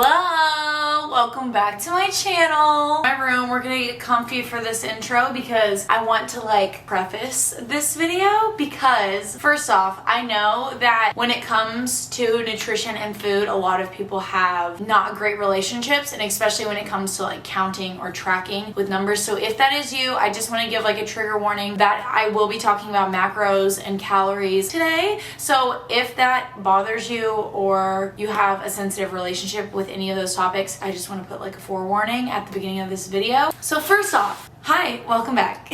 Hello! Welcome back to my channel. My room, we're gonna get comfy for this intro because I want to preface this video because first off, I know that when it comes to nutrition and food, a lot of people have not great relationships, and especially when it comes to counting or tracking with numbers. So if that is you, I just want to give a trigger warning that I will be talking about macros and calories today. So if that bothers you or you have a sensitive relationship with any of those topics, I just want to put a forewarning at the beginning of this video. So first off, hi, welcome back.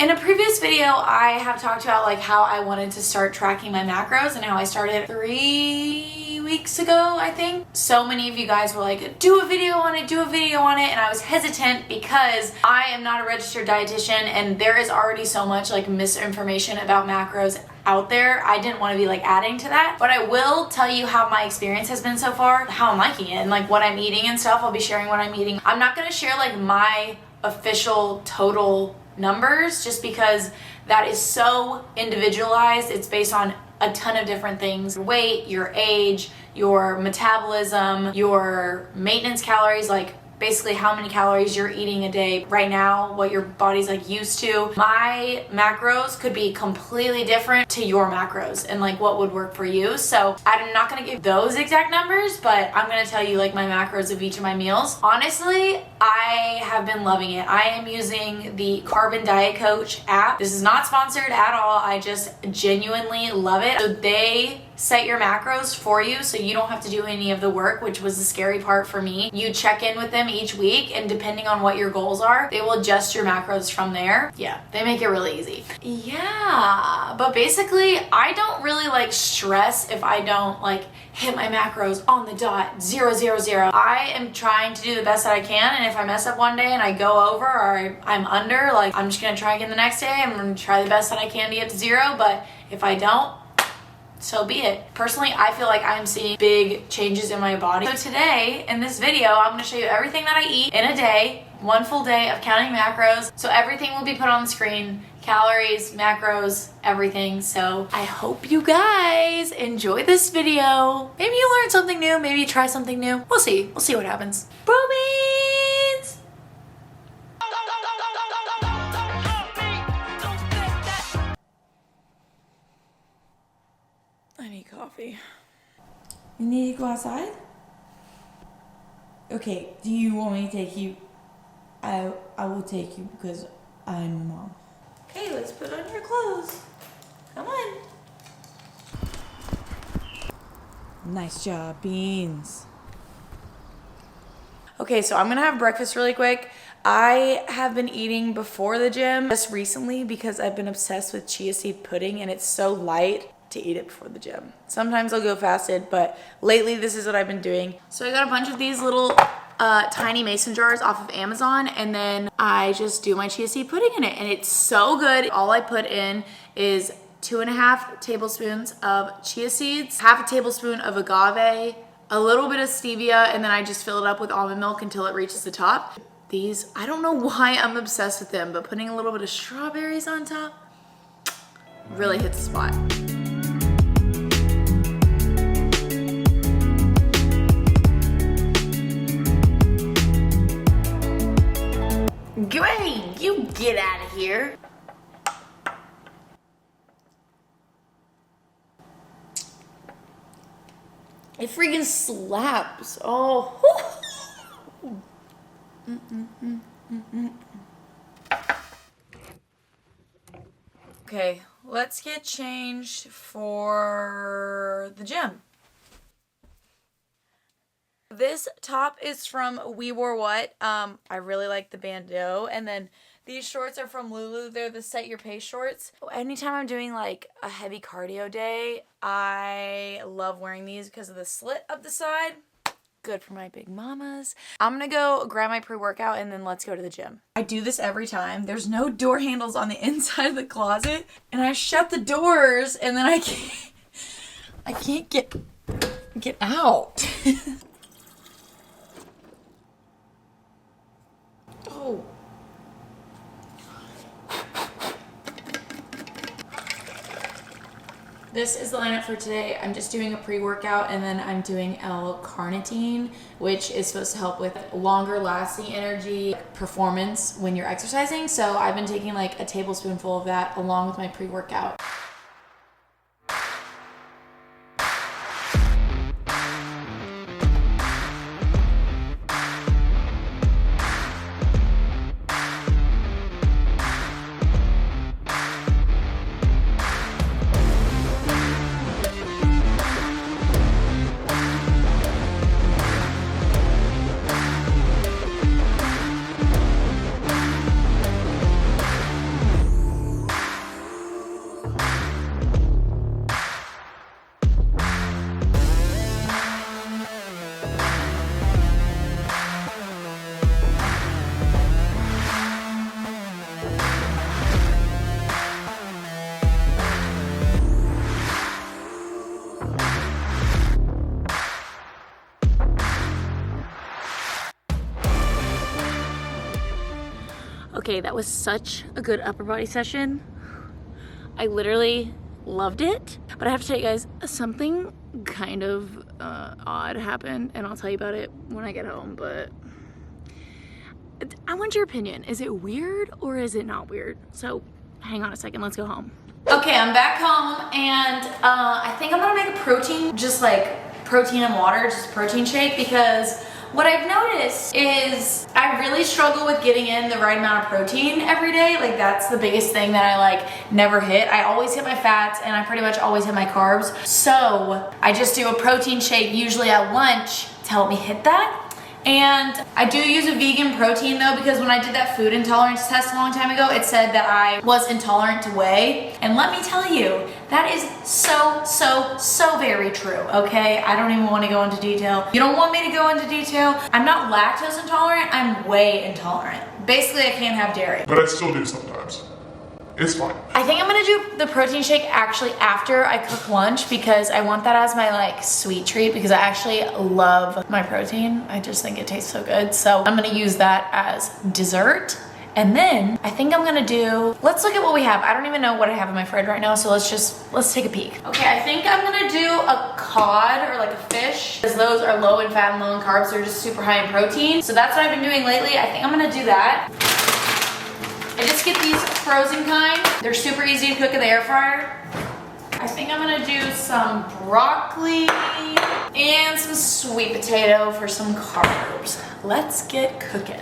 In a previous video, I have talked about how I wanted to start tracking my macros and how I started 3 weeks ago, I think. So many of you guys were like, do a video on it, and I was hesitant because I am not a registered dietitian and there is already so much misinformation about macros out there. I didn't want to be adding to that, but I will tell you how my experience has been so far, how I'm liking it, and what I'm eating and stuff. I'll be sharing what I'm eating. I'm not going to share my official total numbers just because that is so individualized. It's based on a ton of different things: your weight, your age, your metabolism, your maintenance calories, basically how many calories you're eating a day right now, what your body's used to. My macros could be completely different to your macros and what would work for you. So I'm not gonna give those exact numbers, but I'm gonna tell you my macros of each of my meals. Honestly, I have been loving it. I am using the Carbon Diet Coach app. This is not sponsored at all. I just genuinely love it. So they set your macros for you so you don't have to do any of the work, which was the scary part for me. You check in with them each week, and depending on what your goals are, they will adjust your macros from there. Yeah, they make it really easy. Yeah, but basically I don't really stress if I don't hit my macros on the dot, 0, 0, 0. I am trying to do the best that I can, and if I mess up one day and I go over or I'm under, I'm just gonna try again the next day. I'm gonna try the best that I can to get to 0, but if I don't, so be it. Personally, I feel I'm seeing big changes in my body. So today, in this video, I'm gonna show you everything that I eat in a day, one full day of counting macros. So everything will be put on the screen: calories, macros, everything. So I hope you guys enjoy this video. Maybe you learn something new, maybe you try something new. We'll see what happens. Bromance! I need coffee. You need to go outside? Okay, do you want me to take you? I will take you because I'm your mom. Okay, let's put on your clothes. Come on. Nice job, Beans. Okay, so I'm gonna have breakfast really quick. I have been eating before the gym just recently because I've been obsessed with chia seed pudding, and it's so light to eat it before the gym. Sometimes I'll go fasted, but lately this is what I've been doing. So I got a bunch of these little tiny mason jars off of Amazon, and then I just do my chia seed pudding in it, and it's so good. All I put in is 2.5 tablespoons of chia seeds, half a tablespoon of agave, a little bit of stevia, and then I just fill it up with almond milk until it reaches the top. These, I don't know why I'm obsessed with them, but putting a little bit of strawberries on top really hits the spot. Great, you get out of here. It freaking slaps. Oh. Okay, let's get changed for the gym. This top is from We Wore What. I really like the bandeau. And then these shorts are from Lulu. They're the Set Your Pace shorts. Anytime I'm doing a heavy cardio day, I love wearing these because of the slit up the side. Good for my big mamas. I'm gonna go grab my pre-workout and then let's go to the gym. I do this every time. There's no door handles on the inside of the closet, and I shut the doors, and then I can't get out. Oh. This is the lineup for today. I'm just doing a pre-workout and then I'm doing L-carnitine, which is supposed to help with longer lasting energy performance when you're exercising. So I've been taking like a tablespoonful of that along with my pre-workout. Okay, that was such a good upper body session. I literally loved it. But I have to tell you guys, something kind of odd happened, and I'll tell you about it when I get home, but I want your opinion. Is it weird or is it not weird? So hang on a second, let's go home. Okay, I'm back home, and I think I'm gonna make a protein, just like protein and water, just a protein shake, because what I've noticed is I really struggle with getting in the right amount of protein every day. Like, that's the biggest thing that I like never hit. I always hit my fats and I pretty much always hit my carbs. So I just do a protein shake usually at lunch to help me hit that. And I do use a vegan protein though, because when I did that food intolerance test a long time ago, it said that I was intolerant to whey. And let me tell you, that is so very true, okay? I don't even want to go into detail. You don't want me to go into detail. I'm not lactose intolerant, I'm whey intolerant. Basically, I can't have dairy. But I still do sometimes. It's fine. I think I'm gonna do the protein shake actually after I cook lunch, because I want that as my like sweet treat, because I actually love my protein. I just think it tastes so good. So I'm gonna use that as dessert. And then I think I'm gonna do, let's look at what we have. I don't even know what I have in my fridge right now, so let's take a peek. Okay, I think I'm gonna do a cod or like a fish, because those are low in fat and low in carbs. They're just super high in protein. So that's what I've been doing lately. I think I'm gonna do that. I just get these frozen kind. They're super easy to cook in the air fryer. I think I'm gonna do some broccoli and some sweet potato for some carbs. Let's get cooking.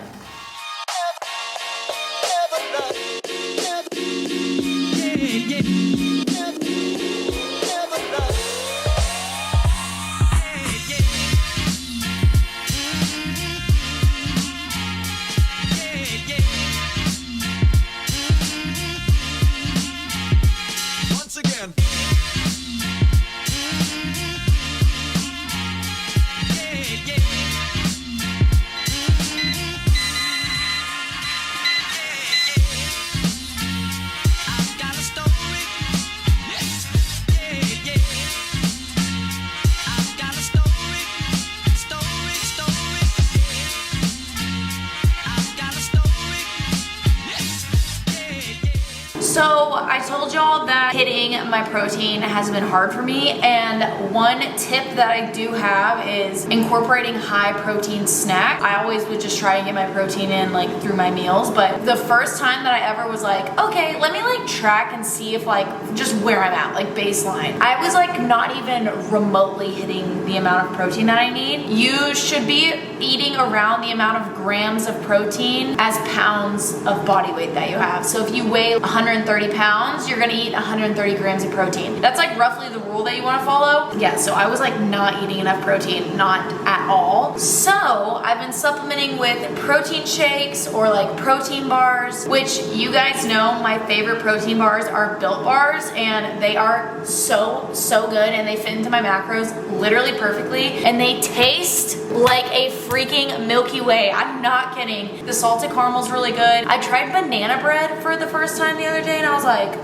So I told y'all that hitting my protein has been hard for me, and one tip that I do have is incorporating high protein snack. I always would just try and get my protein in like through my meals, but the first time that I ever was like, okay, let me like track and see if like just where I'm at, like baseline. I was like not even remotely hitting the amount of protein that I need. You should be eating around the amount of grams of protein as pounds of body weight that you have. So if you weigh 130 pounds, you're gonna eat 130 grams of protein. That's like roughly the rule that you wanna follow. Yeah, so I was like not eating enough protein, not at all. So I've been supplementing with protein shakes or like protein bars, which you guys know my favorite protein bars are Built bars, and they are so good, and they fit into my macros literally perfectly, and they taste like a freaking Milky Way. I'm not kidding. The salted caramel's really good. I tried banana bread for the first time the other day, and I was like,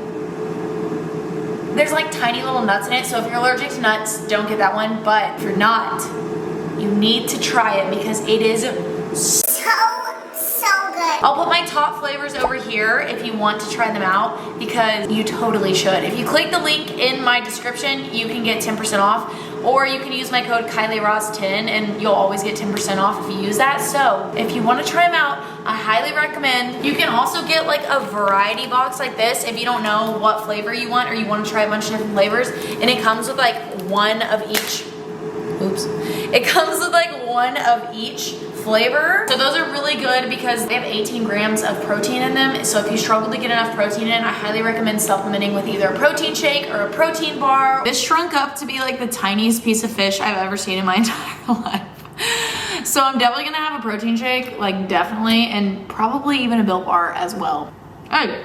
there's like tiny little nuts in it, so if you're allergic to nuts, don't get that one, but if you're not, you need to try it because it is so so good. I'll put my top flavors over here if you want to try them out, because you totally should. If you click the link in my description, you can get 10% off, or you can use my code kylieross10 and you'll always get 10% off if you use that. So if you want to try them out, I highly recommend. You can also get like a variety box like this if you don't know what flavor you want or you want to try a bunch of different flavors, and it comes with like one of each. Oops. It comes with like one of each flavor. So those are really good because they have 18 grams of protein in them. So if you struggle to get enough protein in, I highly recommend supplementing with either a protein shake or a protein bar. This shrunk up to be like the tiniest piece of fish I've ever seen in my entire life. So I'm definitely gonna have a protein shake, like definitely, and probably even a Built Bar as well. Hey,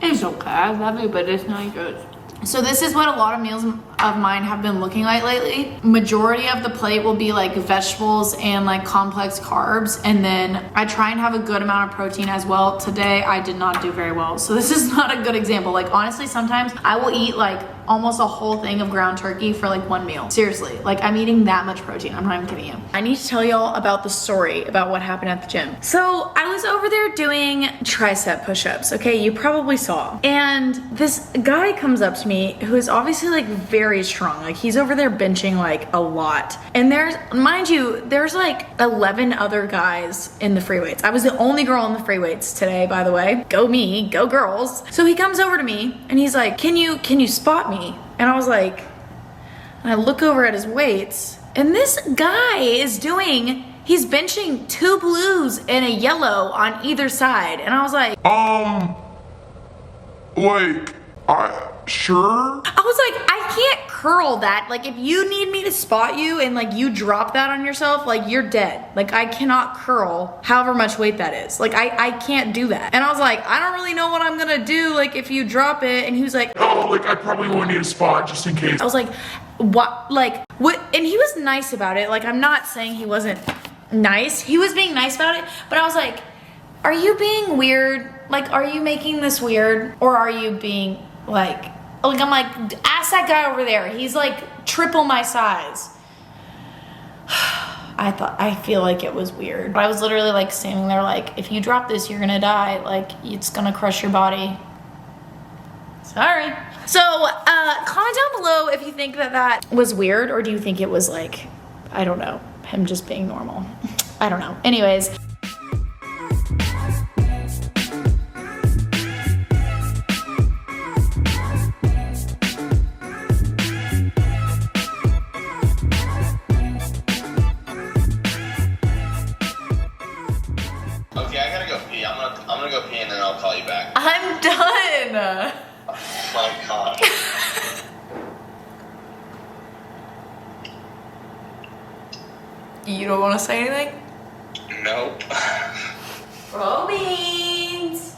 it's okay, I love it, but it's not good. So this is what a lot of meals of mine have been looking like lately. Majority of the plate will be like vegetables and like complex carbs, and then I try and have a good amount of protein as well. Today I did not do very well, so this is not a good example. Like honestly, sometimes I will eat like almost a whole thing of ground turkey for like one meal. Seriously, like I'm eating that much protein. I'm not even kidding you. I need to tell y'all about the story about what happened at the gym. So I was over there doing tricep push-ups, okay? You probably saw. And this guy comes up to me who is obviously like very strong. Like he's over there benching like a lot. And there's, mind you, there's like 11 other guys in the free weights. I was the only girl in the free weights today, by the way. Go me, go girls. So he comes over to me and he's like, can you spot me? And I was like, and I look over at his weights, and this guy is he's benching 2 blues and a yellow on either side. And I was like, sure? I was like, I can't curl that. Like if you need me to spot you and like you drop that on yourself, like you're dead. Like I cannot curl however much weight that is. Like I can't do that. And I was like, I don't really know what I'm gonna do like if you drop it. And he was like, Oh, like I probably won't need a spot just in case. I was like, what? Like what? And he was nice about it. Like I'm not saying he wasn't nice. He was being nice about it. But I was like, are you being weird? Like, are you making this weird? Or are you being like I'm like, ask that guy over there. He's like triple my size. I feel like it was weird. But I was literally like standing there like, if you drop this, you're gonna die. Like, it's gonna crush your body. Sorry. So, comment down below if you think that was weird, or do you think it was like, I don't know, him just being normal. I don't know. Anyways. I'm gonna go pee and then I'll call you back. I'm done. Oh my god. You don't want to say anything? Nope. Bro beans.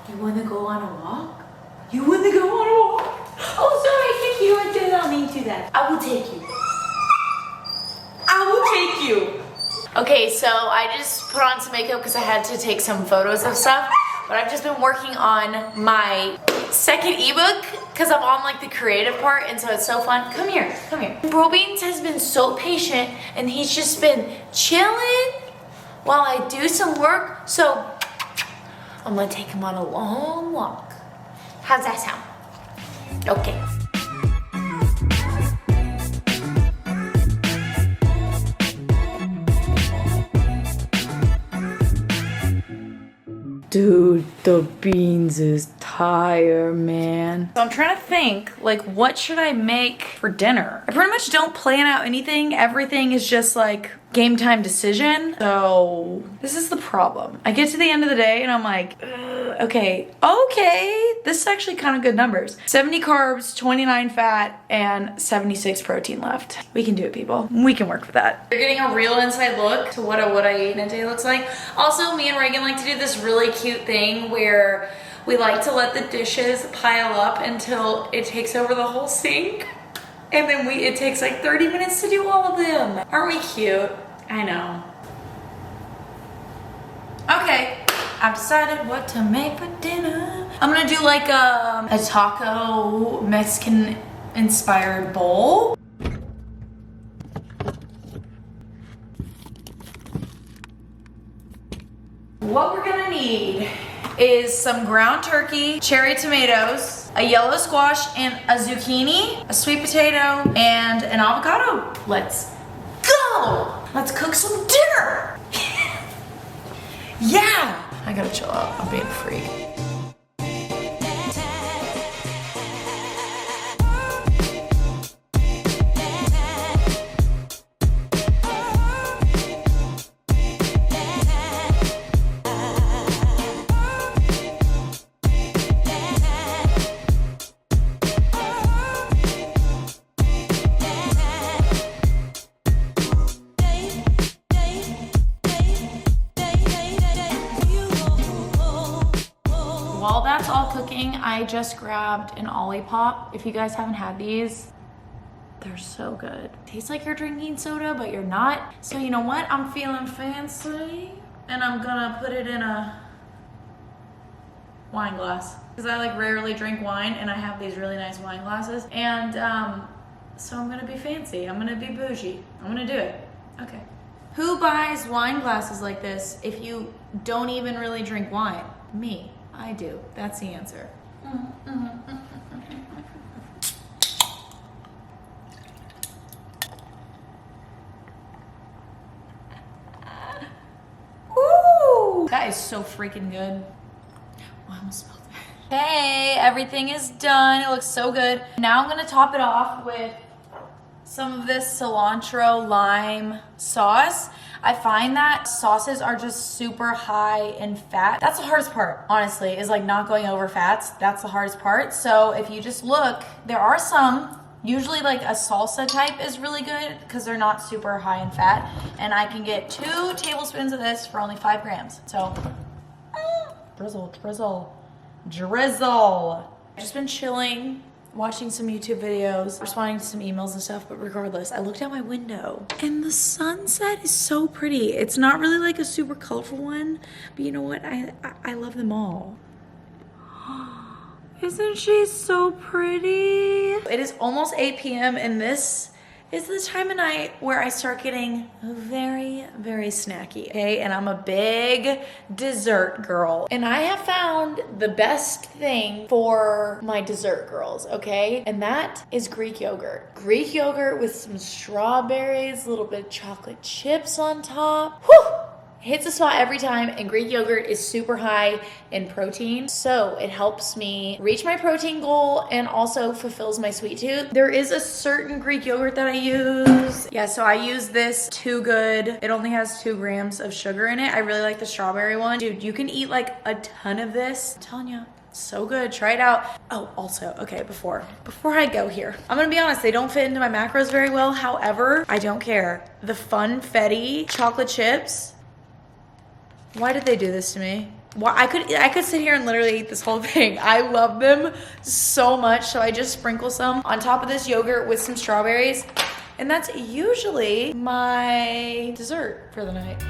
You want to go on a walk? You want to go on a walk? Oh, sorry. Thank you. I did not mean to that. I will take you. I will take you. Okay, so I just put on some makeup because I had to take some photos of stuff, but I've just been working on my second ebook because I'm on like the creative part, and so it's so fun. Come here, come here. Bro Beans has been so patient, and he's just been chilling while I do some work, so I'm gonna take him on a long walk. How's that sound? Okay. Dude, the beans is tired, man. So I'm trying to think, like, what should I make for dinner? I pretty much don't plan out anything. Everything is just like game time decision. So this is the problem. I get to the end of the day and I'm like, okay, this is actually kind of good numbers. 70 carbs, 29 fat, and 76 protein left. We can do it, people. We can work with that. You're getting a real inside look to what I ate in a day looks like. Also, me and Reagan like to do this really cute thing where we like to let the dishes pile up until it takes over the whole sink. And then it takes like 30 minutes to do all of them. Aren't we cute? I know. Okay, I've decided what to make for dinner. I'm gonna do like a taco Mexican inspired bowl. What we're gonna need is some ground turkey, cherry tomatoes, a yellow squash and a zucchini, a sweet potato, and an avocado. Let's go! Let's cook some dinner! Yeah! I gotta chill out, I'm being a freak. While that's all cooking, I just grabbed an Olipop. If you guys haven't had these, they're so good. Tastes like you're drinking soda, but you're not. So you know what? I'm feeling fancy, and I'm gonna put it in a wine glass. Because I like rarely drink wine, and I have these really nice wine glasses. And so I'm gonna be fancy. I'm gonna be bougie. I'm gonna do it. Okay. Who buys wine glasses like this if you don't even really drink wine? Me. I do. That's the answer. Ooh, that is so freaking good. Oh, I almost smelled that. Hey, everything is done. It looks so good. Now I'm gonna top it off with some of this cilantro lime sauce. I find that sauces are just super high in fat. That's the hardest part, honestly, is like not going over fats. That's the hardest part. So if you just look, there are some, usually like a salsa type is really good because they're not super high in fat. And I can get 2 tablespoons of this for only 5 grams. So, drizzle, drizzle, drizzle. I've just been chilling, watching some YouTube videos, responding to some emails and stuff, but regardless, I looked out my window and the sunset is so pretty. It's not really like a super colorful one, but you know what? I love them all. Isn't she so pretty? It is almost 8 p.m. and this is the time of night where I start getting very, very snacky, okay? And I'm a big dessert girl. And I have found the best thing for my dessert girls, okay? And that is Greek yogurt. Greek yogurt with some strawberries, a little bit of chocolate chips on top. Whew! Hits the spot every time, and Greek yogurt is super high in protein, so it helps me reach my protein goal and also fulfills my sweet tooth. There is a certain Greek yogurt that I use. Yeah, so I use this Too Good. It only has 2 grams of sugar in it. I really like the strawberry one. Dude, you can eat like a ton of this. I'm telling you. So good, try it out. Oh, also, okay, before I go here, I'm gonna be honest, they don't fit into my macros very well. However, I don't care. The Funfetti chocolate chips, why did they do this to me? Why I could sit here and literally eat this whole thing. I love them so much. So I just sprinkle some on top of this yogurt with some strawberries. And that's usually my dessert for the night.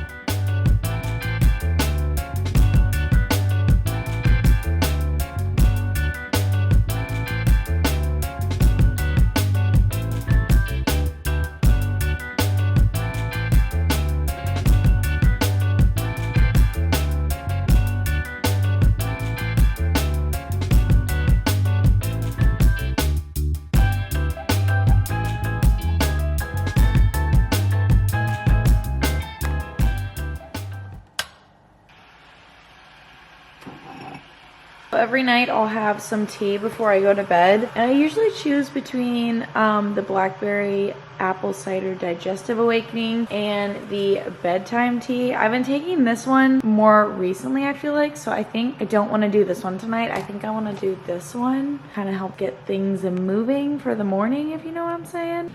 Every night I'll have some tea before I go to bed, and I usually choose between the blackberry apple cider digestive awakening and the bedtime tea. I've been taking this one more recently, I feel like, so I think I don't want to do this one tonight. I think I want to do this one, kind of help get things moving for the morning, if you know what I'm saying.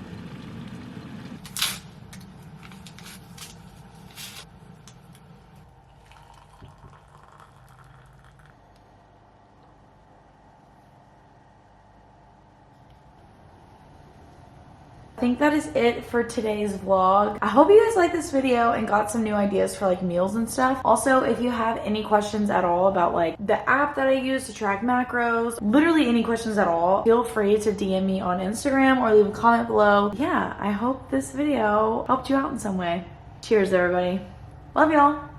I think that is it for today's vlog. I hope you guys liked this video and got some new ideas for like meals and stuff. Also, if you have any questions at all about like the app that I use to track macros, literally any questions at all, feel free to DM me on Instagram or leave a comment below. Yeah, I hope this video helped you out in some way. Cheers, everybody. Love y'all.